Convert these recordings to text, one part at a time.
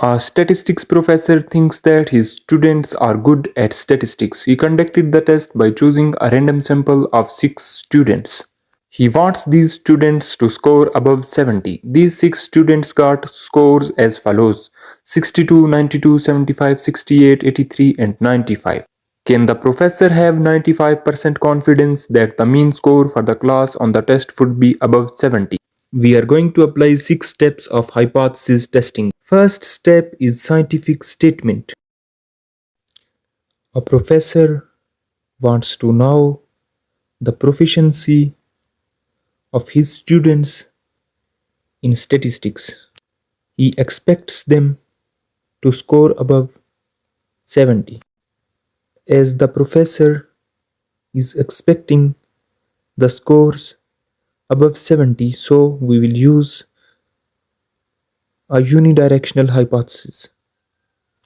A statistics professor thinks that his students are good at statistics. He conducted the test by choosing a random sample of 6 students. He wants these students to score above 70. These 6 students got scores as follows: 62, 92, 75, 68, 83, and 95. Can the professor have 95% confidence that the mean score for the class on the test would be above 70? We are going to apply 6 steps of hypothesis testing. First step is scientific statement. A professor wants to know the proficiency of his students in statistics. He expects them to score above 70. As the professor is expecting the scores above 70, so we will use a unidirectional hypothesis.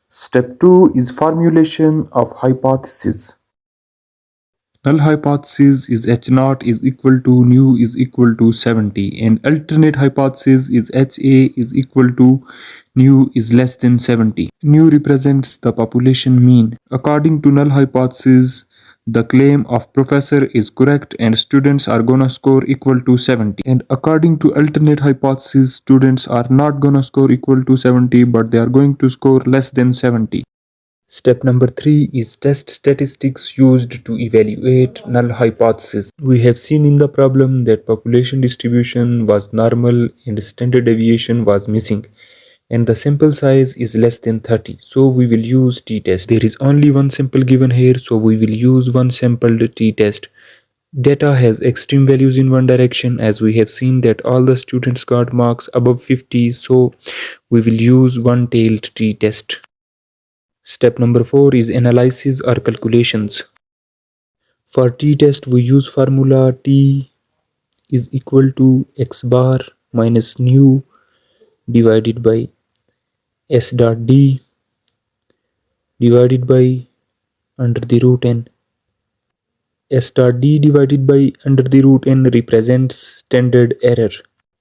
Step 2 is formulation of hypothesis. Null hypothesis is H naught is equal to nu is equal to 70, and alternate hypothesis is HA is equal to nu is less than 70. Nu represents the population mean. According to null hypothesis, the claim of professor is correct and students are gonna score equal to 70. And according to alternate hypothesis, students are not gonna score equal to 70, but they are going to score less than 70. Step number 3 is test statistics used to evaluate null hypothesis. We have seen in the problem that population distribution was normal and standard deviation was missing, and the sample size is less than 30, so we will use t-test. There is only one sample given here, so we will use one sampled t-test. Data has extreme values in one direction, as we have seen that all the students got marks above 50, so we will use one-tailed t-test. Step number 4 is analysis or calculations. For t-test we use formula t is equal to x bar minus nu divided by s dot d divided by under the root n. S dot d divided by under the root n represents standard error.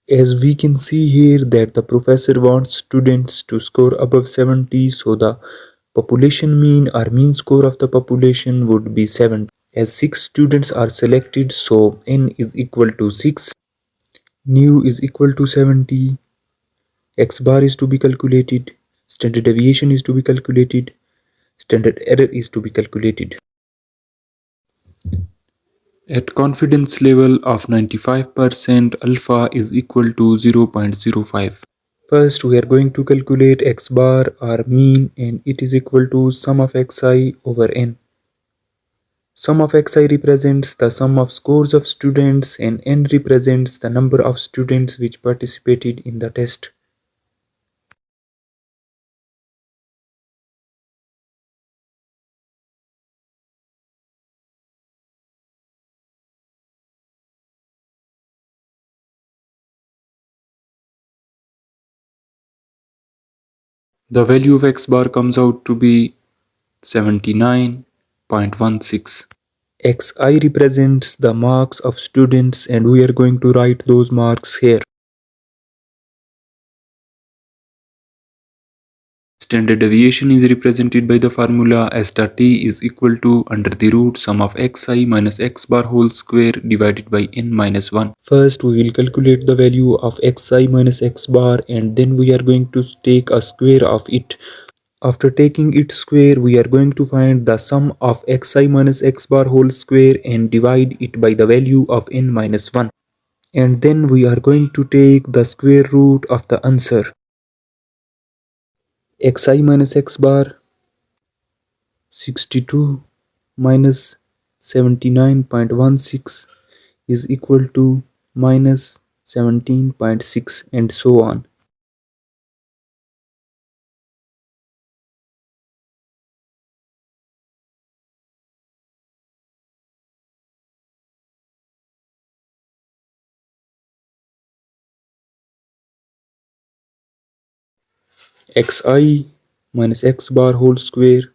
As we can see here that the professor wants students to score above 70, so the population mean or mean score of the population would be 70. As 6 students are selected, so n is equal to 6, nu is equal to 70, x bar is to be calculated, standard deviation is to be calculated, standard error is to be calculated. At confidence level of 95%, alpha is equal to 0.05. First, we are going to calculate x bar or mean, and it is equal to sum of xi over n. Sum of xi represents the sum of scores of students and n represents the number of students which participated in the test. The value of x bar comes out to be 79.16. Xi represents the marks of students, and we are going to write those marks here. Standard deviation is represented by the formula s dot t is equal to under the root sum of xi minus x bar whole square divided by n minus 1. First we will calculate the value of xi minus x bar, and then we are going to take a square of it. After taking its square, we are going to find the sum of xi minus x bar whole square and divide it by the value of n minus 1. And then we are going to take the square root of the answer. Xi minus x bar 62 minus 79.16 is equal to minus 17.6, and so on. Xi minus x bar whole square.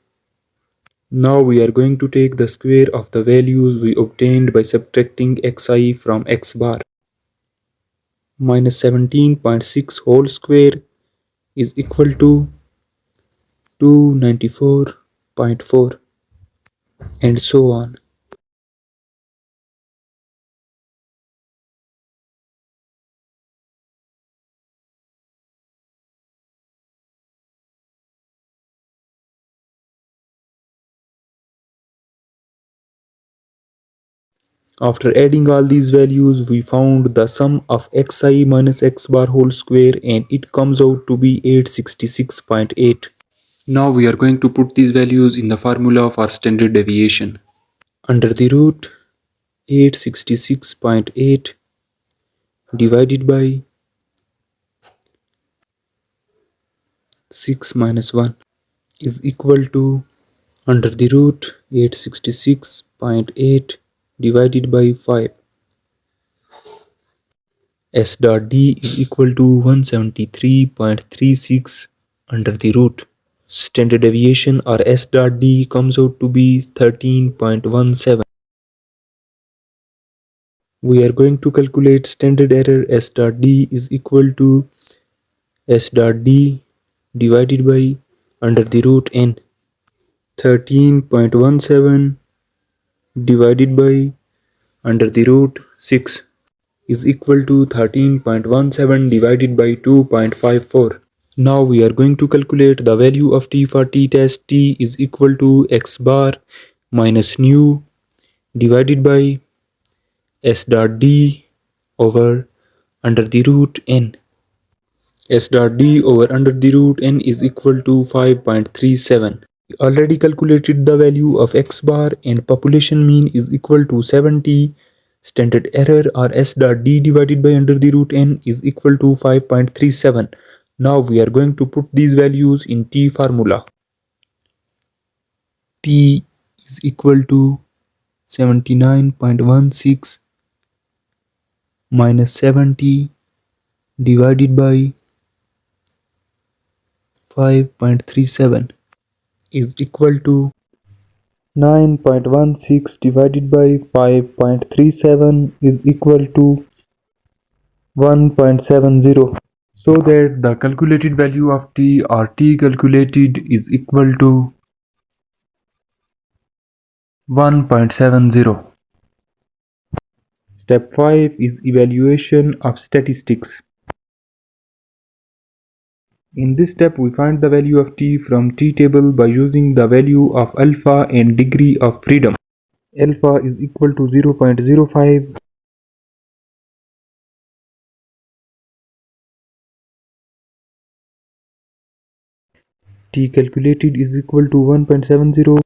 Now we are going to take the square of the values we obtained by subtracting xi from x bar. Minus 17.6 whole square is equal to 294.4, and so on. After adding all these values, we found the sum of xi minus x bar whole square, and it comes out to be 866.8. Now we are going to put these values in the formula for standard deviation. Under the root, 866.8 divided by 6 minus 1 is equal to under the root 866.8 divided by 5. S dot D is equal to 173.36 under the root. Standard deviation or S dot D comes out to be 13.17. We are going to calculate standard error. S dot D is equal to S dot D divided by under the root n. 13.17 divided by under the root 6 is equal to 13.17 divided by 2.54. Now we are going to calculate the value of t for t-test. T is equal to x bar minus nu divided by s dot d over under the root n. S dot d over under the root n is equal to 5.37. We already calculated the value of x bar, and population mean is equal to 70. Standard error or s dot d divided by under the root n is equal to 5.37. Now we are going to put these values in t formula. T is equal to 79.16 minus 70 divided by 5.37 is equal to 9.16 divided by 5.37 is equal to 1.70. So that the calculated value of t or t calculated is equal to 1.70. Step 5 is evaluation of statistics. In this step, we find the value of t from t table by using the value of alpha and degree of freedom. Alpha is equal to 0.05. T calculated is equal to 1.70.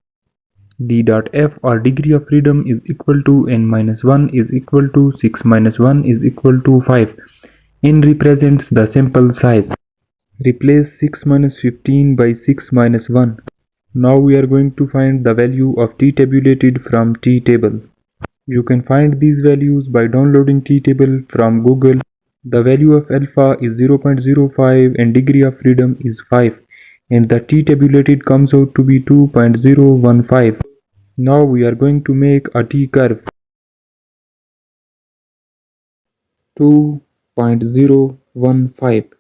D dot f or degree of freedom is equal to n minus 1 is equal to 6 minus 1 is equal to 5. N represents the sample size. Replace 6 minus 15 by 6 minus 1. Now we are going to find the value of t tabulated from t table. You can find these values by downloading t table from Google. The value of alpha is 0.05 and degree of freedom is 5, and the t tabulated comes out to be 2.015. Now we are going to make a t curve. 2.015.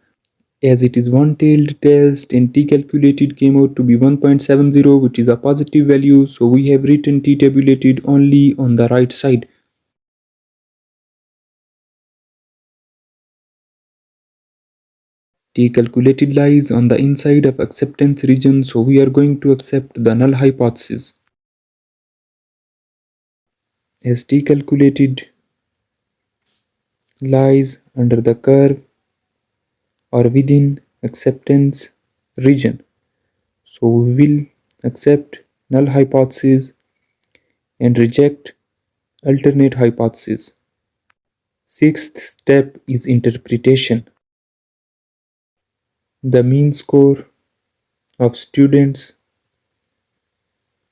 As it is one-tailed test and t calculated came out to be 1.70, which is a positive value, so we have written t tabulated only on the right side. T calculated lies on the inside of acceptance region, so we are going to accept the null hypothesis. As T calculated lies under the curve or within acceptance region, so we will accept null hypothesis and reject alternate hypothesis. Sixth step is interpretation. The mean score of students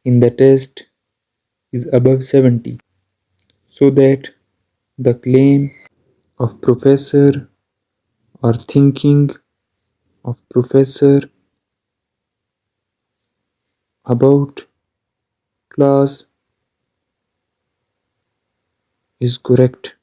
in the test is above 70, so that the claim of professor or thinking of professor about class is correct.